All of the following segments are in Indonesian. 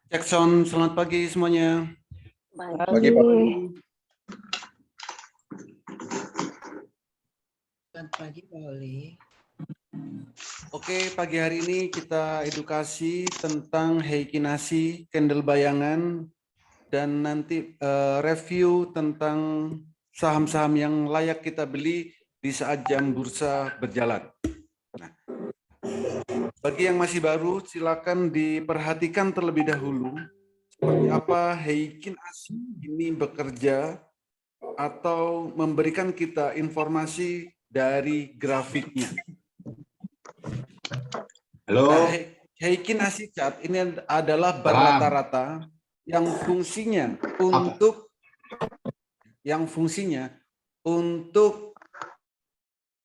Jackson, selamat pagi semuanya. Pagi, Pak. Selamat pagi, Pak Oli. Oke, pagi hari ini kita edukasi tentang heikinasi, candle bayangan, dan nanti review tentang saham-saham yang layak kita beli di saat jam bursa berjalan. Nah, bagi yang masih baru, silakan diperhatikan terlebih dahulu seperti apa heikinasi ini bekerja atau memberikan kita informasi dari grafiknya. Halo. Nah, heikinasi chart ini adalah bar rata-rata yang fungsinya untuk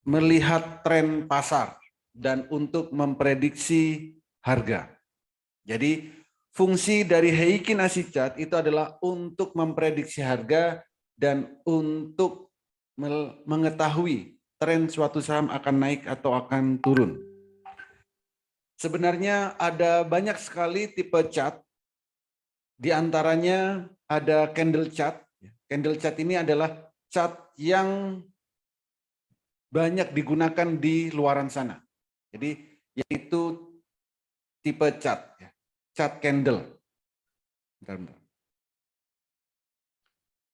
melihat tren pasar dan untuk memprediksi harga. Jadi fungsi dari heikinasi chart itu adalah untuk memprediksi harga dan untuk mengetahui tren suatu saham akan naik atau akan turun. Sebenarnya ada banyak sekali tipe chart. Di antaranya ada candle chart. Candle chart ini adalah chart yang banyak digunakan di luaran sana. Jadi yaitu tipe chart, chart candle. Bentar.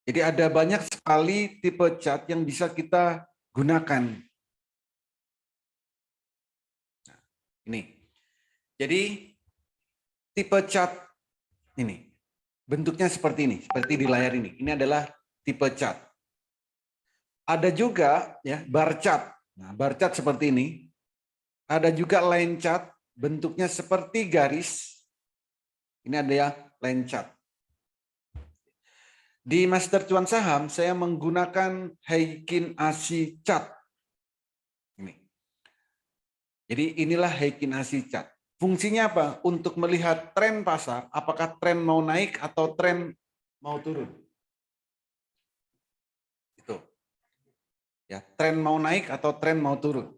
Jadi ada banyak sekali tipe chart yang bisa kita gunakan. Nah, ini. Jadi tipe chart ini bentuknya seperti ini, seperti di layar ini. Ini adalah tipe chart. Ada juga ya bar chart. Nah, bar chart seperti ini. Ada juga line chart, bentuknya seperti garis. Ini ada ya line chart. Di Master Cuan Saham saya menggunakan heikinasi chart. Ini. Jadi inilah heikinasi chart. Fungsinya apa? Untuk melihat tren pasar, apakah tren mau naik atau tren mau turun. Itu. Ya, tren mau naik atau tren mau turun.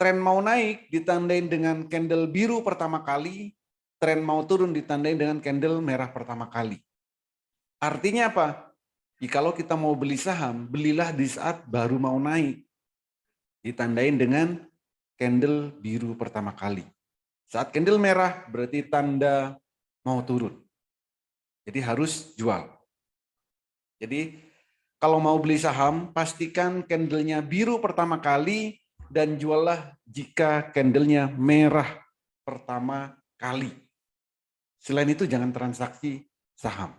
Tren mau naik ditandain dengan candle biru pertama kali, tren mau turun ditandain dengan candle merah pertama kali. Artinya apa? Kalau kita mau beli saham, belilah di saat baru mau naik. Ditandain dengan candle biru pertama kali. Saat candle merah berarti tanda mau turun. Jadi harus jual. Jadi kalau mau beli saham, pastikan candlenya biru pertama kali dan juallah jika candlenya merah pertama kali. Selain itu jangan transaksi saham.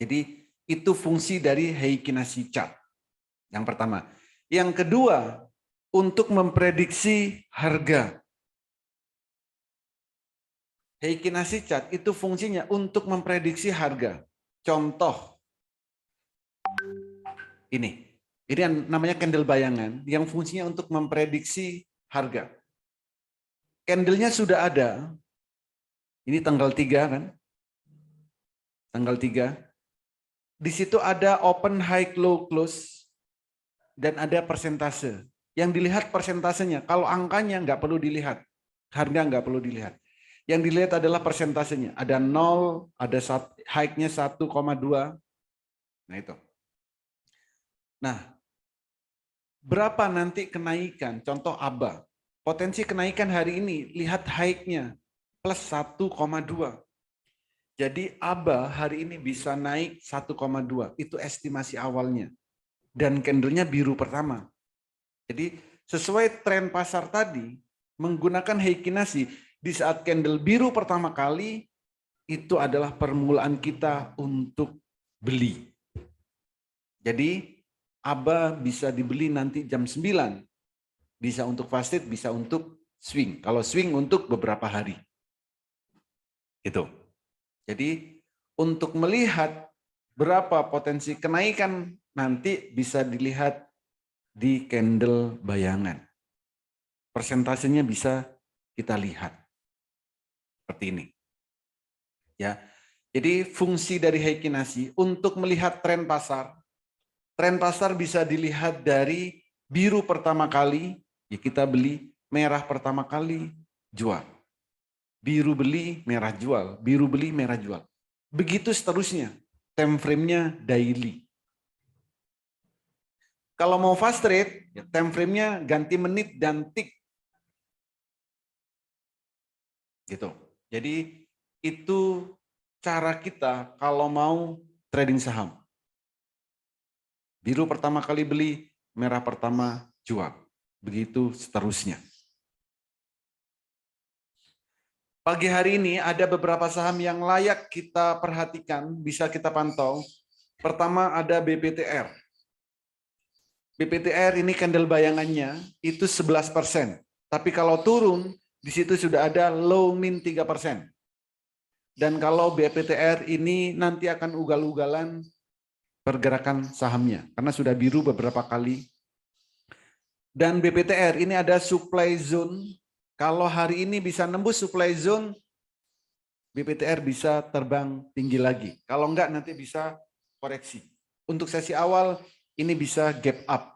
Jadi itu fungsi dari heikinasi chart. Yang pertama. Yang kedua, untuk memprediksi harga. Heikinasi chart itu fungsinya untuk memprediksi harga. Contoh, ini yang namanya candle bayangan yang fungsinya untuk memprediksi harga. Candlenya sudah ada, ini tanggal 3 kan? Tanggal 3. Di situ ada open, high, low, close, dan ada persentase. Yang dilihat persentasenya, kalau angkanya nggak perlu dilihat, harga nggak perlu dilihat. Yang dilihat adalah persentasenya. Ada 0, ada high-nya 1,2. Nah itu. Nah, berapa nanti kenaikan? Contoh ABA. Potensi kenaikan hari ini, lihat high-nya. Plus 1,2. Jadi ABA hari ini bisa naik 1,2. Itu estimasi awalnya. Dan candlenya biru pertama. Jadi sesuai tren pasar tadi, menggunakan heikinasi, di saat candle biru pertama kali, itu adalah permulaan kita untuk beli. Jadi ABA bisa dibeli nanti jam 9. Bisa untuk fast trade, bisa untuk swing. Kalau swing untuk beberapa hari. Itu. Jadi untuk melihat berapa potensi kenaikan nanti bisa dilihat di candle bayangan. Persentasenya bisa kita lihat. Seperti ini. Ya. Jadi fungsi dari heikinasi untuk melihat tren pasar. Tren pasar bisa dilihat dari biru pertama kali, ya kita beli, merah pertama kali, jual. biru beli, merah jual, biru beli, merah jual. Begitu seterusnya, time frame-nya daily. Kalau mau fast trade, ya time frame-nya ganti menit dan tick. Gitu. Jadi itu cara kita kalau mau trading saham. Biru pertama kali beli, merah pertama jual. Begitu seterusnya. Pagi hari ini ada beberapa saham yang layak kita perhatikan, bisa kita pantau. Pertama ada BPTR. BPTR ini candle bayangannya itu 11%. Tapi kalau turun, di situ sudah ada low min 3%. Dan kalau BPTR ini nanti akan ugal-ugalan pergerakan sahamnya. Karena sudah biru beberapa kali. Dan BPTR ini ada supply zone. Kalau hari ini bisa nembus supply zone, BPTR bisa terbang tinggi lagi. Kalau enggak nanti bisa koreksi. Untuk sesi awal ini bisa gap up.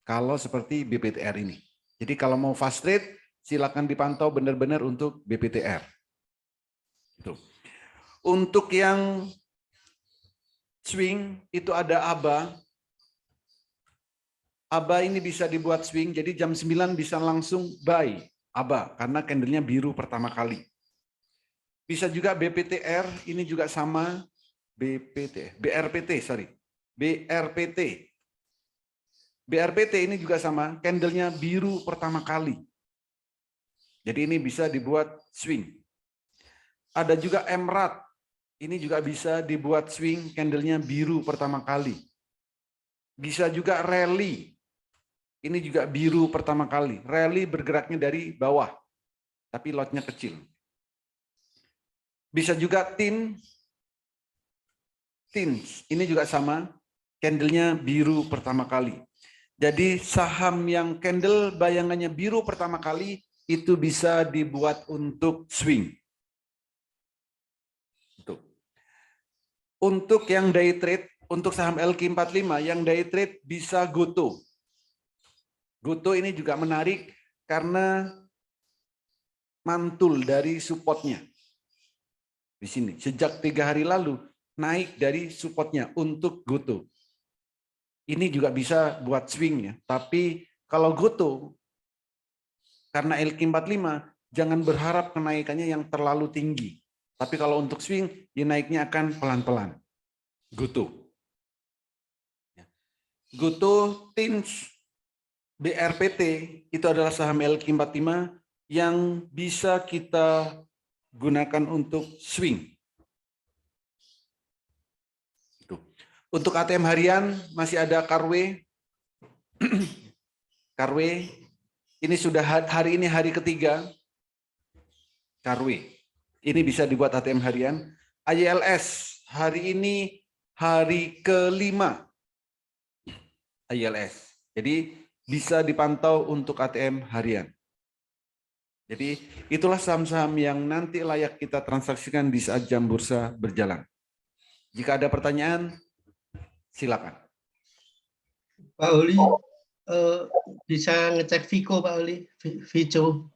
Kalau seperti BPTR ini. Jadi kalau mau fast trade, silakan dipantau benar-benar untuk BPTR. Itu. Untuk yang swing itu ada ABA. ABA ini bisa dibuat swing, jadi jam 9 bisa langsung buy ABA karena candlenya biru pertama kali. Bisa juga BPTR, ini juga sama BRPT. BRPT ini juga sama, candlenya biru pertama kali. Jadi ini bisa dibuat swing. Ada juga MRAT, ini juga bisa dibuat swing, candlenya biru pertama kali. Bisa juga rally, ini juga biru pertama kali. Rally bergeraknya dari bawah, tapi lotnya kecil. Bisa juga TINS, ini juga sama, candlenya biru pertama kali. Jadi saham yang candle bayangannya biru pertama kali itu bisa dibuat untuk swing. Untuk yang day trade, untuk saham LQ45 yang day trade bisa GoTo. GoTo ini juga menarik karena mantul dari supportnya. Di sini, sejak 3 hari lalu naik dari supportnya untuk GoTo. Ini juga bisa buat swing ya. Tapi kalau GoTo, karena LQ45, jangan berharap kenaikannya yang terlalu tinggi. Tapi kalau untuk swing, ya naiknya akan pelan-pelan. GoTo. GoTo, TINS, BRPT itu adalah saham LQ45 yang bisa kita gunakan untuk swing. Untuk ATM harian masih ada Karwe. Karwe ini sudah hari ini hari ketiga. Karwe ini bisa dibuat ATM harian. ILS hari ini hari kelima. ILS. Jadi bisa dipantau untuk ATM harian. Jadi itulah saham-saham yang nanti layak kita transaksikan di saat jam bursa berjalan. Jika ada pertanyaan, silakan. Pak Oli, bisa ngecek Vico Pak Oli, Vico.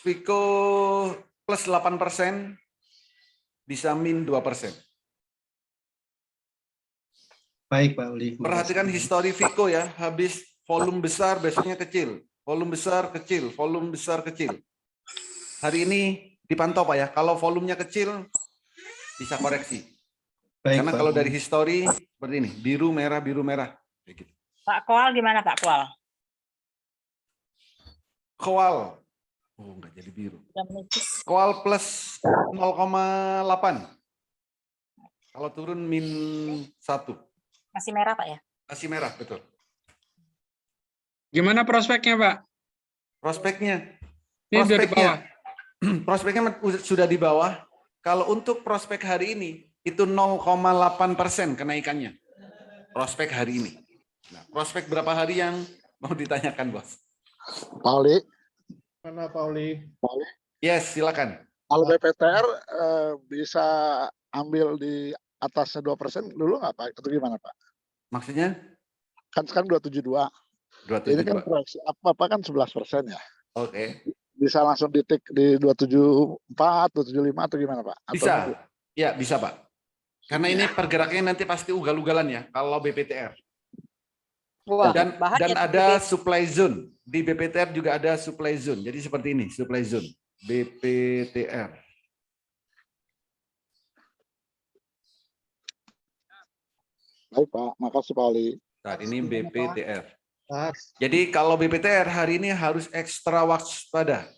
Vico plus 8%, bisa min 2%. Baik Pak Oli. Perhatikan histori Vico ya, habis volume besar besoknya kecil. Volume besar kecil, volume besar kecil. Hari ini dipantau Pak ya, kalau volumenya kecil bisa koreksi. Baik, Karena Pak. kalau dari histori seperti ini, biru merah. Gitu. Pak Koal gimana Pak Koal? Koal, oh enggak jadi biru. Koal plus 0,8. Kalau turun min 1. Masih merah Pak ya? Masih merah, betul. Gimana prospeknya, Pak? Prospeknya sudah di bawah. Kalau untuk prospek hari ini, itu 0,8% kenaikannya. Prospek hari ini. Nah, prospek berapa hari yang mau ditanyakan, Bos? Pak Oli. Mana Pak Oli? Yes, silakan. Kalau BPTR bisa ambil di atas 2% dulu nggak Pak? Atau gimana Pak? Maksudnya? Kan sekarang 272. Ini kan proyeksi apa kan 11% ya. Oke. bisa langsung ditik di 274, 275 atau gimana Pak? Atau Bisa, nunggu? ya bisa Pak. Karena ini pergerakannya nanti pasti ugal-ugalan ya kalau BPTR. Wah, Dan bahaya tuh ada BPTR. supply zone. Di BPTR juga ada supply zone. Jadi seperti ini, supply zone. BPTR. Baik Pak, makasih Pak Oli. Saat ini BPTR. Pas. Jadi kalau BPTR hari ini harus ekstra waspada.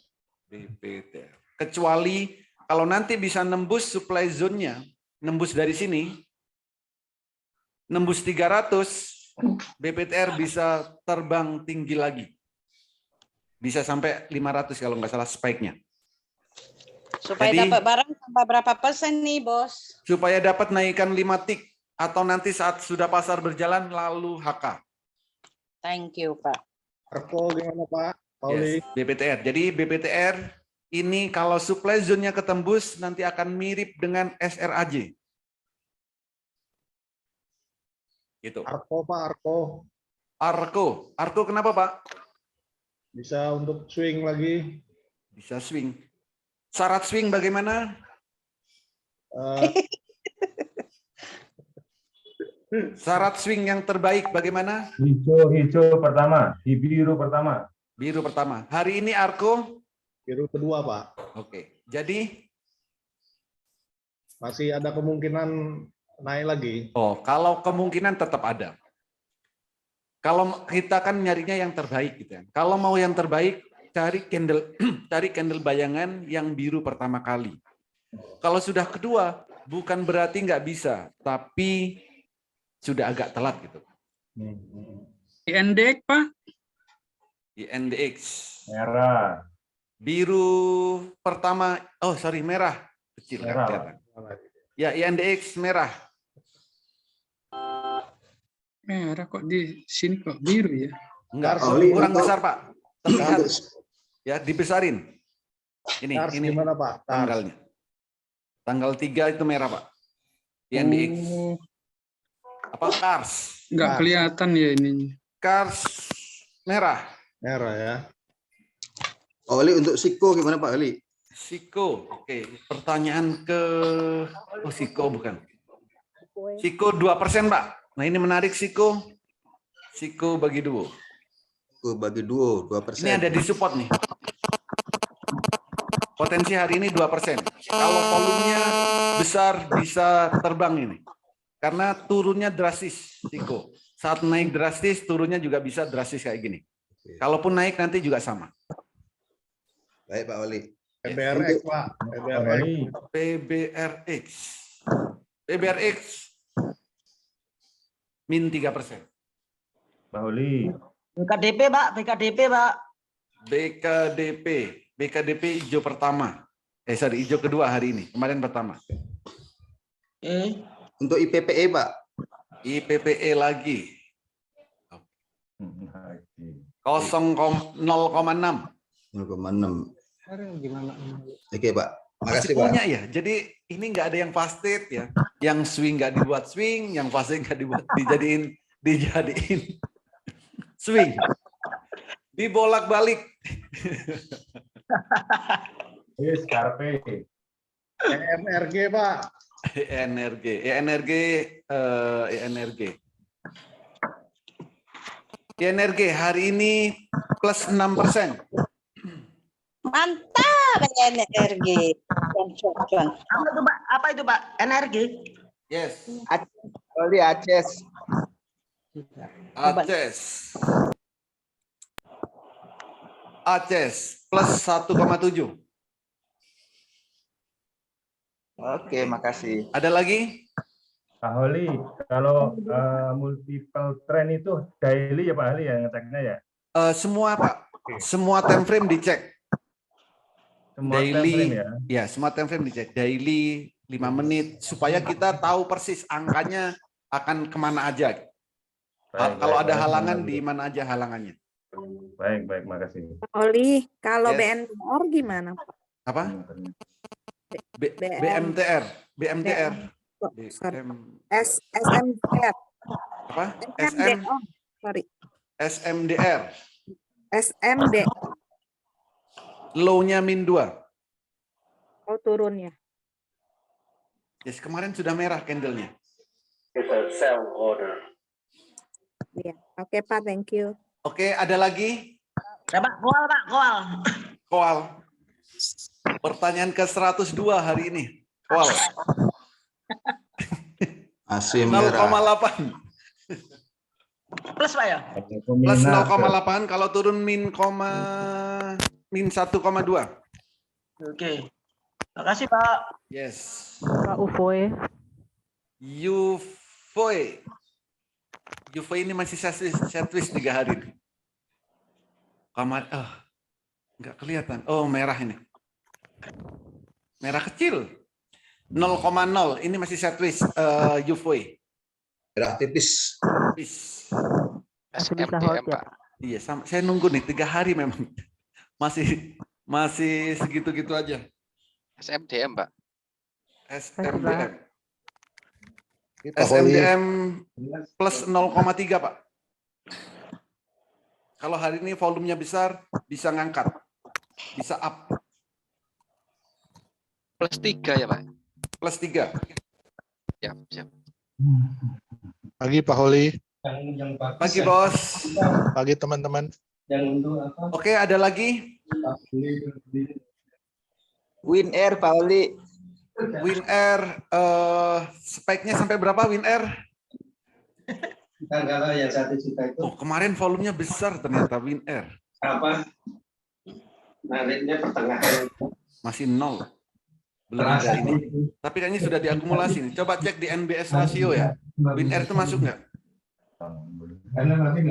BPTR. Kecuali kalau nanti bisa nembus supply zone-nya, nembus dari sini, nembus 300, BPTR bisa terbang tinggi lagi. Bisa sampai 500 kalau nggak salah spike-nya. Supaya Jadi- dapat barang sampai berapa persen nih, Bos? Supaya dapat naikkan 5 tik. Atau nanti saat sudah pasar berjalan lalu HK. Thank you, Pak. Arko gimana Pak? Pauli. Yes, BPTR. Jadi BPTR ini kalau supply zone-nya ketembus nanti akan mirip dengan SRAJ. Gitu. Arko Pak, Arko. Arko kenapa Pak? Bisa untuk swing lagi. Bisa swing. Syarat swing bagaimana? Eh, Syarat swing yang terbaik bagaimana? Hijau pertama, di biru pertama. Biru pertama. Hari ini Arko. biru kedua Pak. Oke. Jadi, Masih ada kemungkinan naik lagi. kalau kemungkinan tetap ada. Kalau kita kan nyarinya yang terbaik gitu ya. Kalau mau yang terbaik, cari candle cari candle bayangan yang biru pertama kali. Kalau sudah kedua, bukan berarti nggak bisa, tapi sudah agak telat gitu. INDX, Pak. INDX. Merah. Biru pertama, merah. Kecil kan Merah, kelihatan. Ya, INDX merah. Merah kok di sini kok biru ya? Enggak, Oli, kurang untuk- besar Pak. Terlihat. Ya, dibesarin. Ini, Kars ini gimana Pak? Kars. tanggalnya. Tanggal 3 itu merah Pak. INDX. Oh, Apa Kars? nggak Nah. kelihatan ya ininya. Kars merah. Merah ya. Oli untuk Siko gimana Pak Oli? Siko. Oke, pertanyaan ke Siko bukan. Siko 2%, Pak. Nah, ini menarik Siko. Siko bagi duo. Bagi duo 2%. Ini ada di support nih. Potensi hari ini 2%. Kalau volumenya besar bisa terbang ini. Karena turunnya drastis, Siko. Saat naik drastis, turunnya juga bisa drastis kayak gini. Kalaupun naik nanti juga sama. Baik Pak Oli. PBRX Pak. PBRX. Oli. PBRX. PBRX min 3%. Pak Oli. BKDP, Pak. BKDP, Pak. BKDP. BKDP hijau pertama. Hijau kedua hari ini. Kemarin pertama. Untuk IPPE Pak. IPPE lagi. 0,6. 0,6. Oke Pak. Masih Makasih Pak. punya ya. Jadi ini nggak ada yang fast state ya. Yang swing nggak dibuat swing, yang fast state nggak dibuat dijadiin swing. Dibolak-balik. Yes, Karpe. ENRG Pak. ENRG hari ini plus 6%. Mantap energi. Apa itu Pak? Energi? Yes. Oli Aces. Aces plus 1,7. Oke, makasih. Ada lagi? Pak Oli, kalau multiple trend itu daily ya Pak Ali yang ngeceknya ya? Semua Pak. Semua time frame dicek. Semua time Daily. frame ya? Ya, semua time frame dicek. Daily 5 menit supaya kita tahu persis angkanya akan kemana aja. Baik, Kalau baik, ada baik. halangan di mana aja halangannya. Baik, makasih. Oli, kalau Yes. BNPR gimana, Pak? Apa? BM. BMTR. Sorry. BM, SMDR. apa? SMD. Oh, sorry. SMDR. SMD. Low-nya -2. Oh, turun ya. Yes, kemarin sudah merah candlenya. Iya. Oke, Pak, thank you. Oke, ada lagi? Ya, Pak, koal, Pak, koal. Koal. Pertanyaan ke 102 hari ini. Koal. Masih merah. 0,8. Plus, Pak ya? Plus 0,8. Kalau turun -1,2. Oke. Makasih, Pak. Yes. Pak Ufoy. UFO ini masih sideways 3 hari. Kamar, nggak kelihatan. Oh, merah ini. Merah kecil. 0,0. Ini masih sideways UFO. Merah tipis. Masih bisa hold ya, Pak. Iya, sama. Saya nunggu nih 3 hari memang. Masih segitu-gitu aja. SMDM, Pak. SMDM. Pak Oli. SMDM plus 0,3, Pak. Kalau hari ini volumenya besar, bisa ngangkat. Bisa up. Plus 3 ya, Pak? Plus 3. Siap. Pagi Pak Holi, Pagi, Bos. pagi teman-teman. Oke, ada lagi? WinAir, Pak Oli. WinAir, speknya sampai berapa WinAir? Kalau yang 1 juta itu Oh, kemarin volumenya besar ternyata WinAir. apa? Nariknya pertengahan. Masih 0. Belum ada ini. Tapi kayaknya sudah diakumulasi nih. Coba cek di NBS rasio ya. WinAir itu masuk nggak?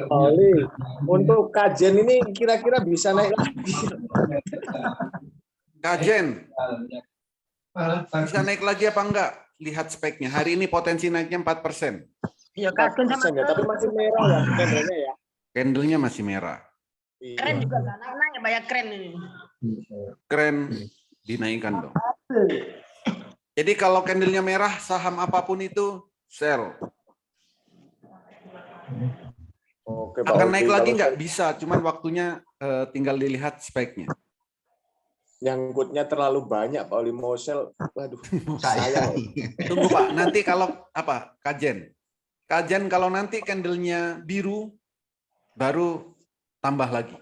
Oli, untuk kajian ini kira-kira bisa naik lagi. Kajen, bisa naik lagi apa enggak? Lihat speknya. Hari ini potensi naiknya 4%. Iya, kadang sama. Ya, tapi masih merah ya candlenya ya. Candlenya masih merah. Keren juga nggak naik ya, banyak keren ini. Keren, dinaikkan dong. Jadi kalau candlenya merah, saham apapun itu sell. Oke, Pak Akan Oli, naik lagi kalau nggak? Bisa, cuman waktunya tinggal dilihat speknya. nyangkutnya terlalu banyak Pak Oli mau sell. Waduh, Saya. Tunggu Pak, nanti kalau apa? Kajen kalau nanti candlenya biru, baru tambah lagi.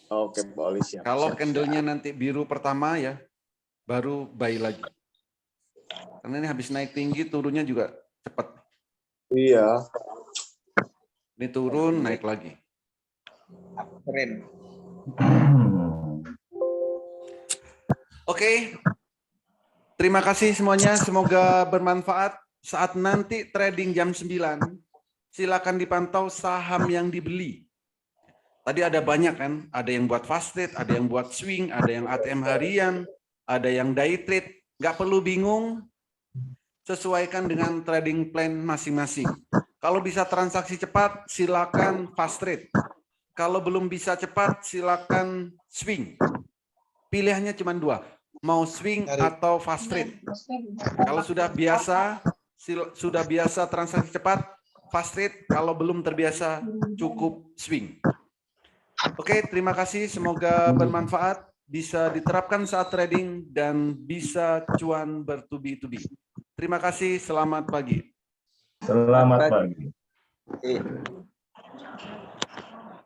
Oke, Pak Oli siap. Kalau siap, candlenya nanti biru pertama ya, baru buy lagi. Karena ini habis naik tinggi, turunnya juga cepat. Iya. Ini turun, naik lagi. Keren. Oke, terima kasih semuanya. Semoga bermanfaat. Saat nanti trading jam 9, silakan dipantau saham yang dibeli. Tadi ada banyak kan, ada yang buat fast trade, ada yang buat swing, ada yang ATM harian, ada yang day trade. Nggak perlu bingung, sesuaikan dengan trading plan masing-masing. Kalau bisa transaksi cepat, silakan fast trade. Kalau belum bisa cepat, silakan swing. Pilihannya cuma 2, mau swing atau fast trade. Kalau sudah biasa transaksi cepat, fast trade. Kalau belum terbiasa, cukup swing. Oke, terima kasih. Semoga bermanfaat, bisa diterapkan saat trading, dan bisa cuan bertubi-tubi. Terima kasih, selamat pagi. Selamat pagi.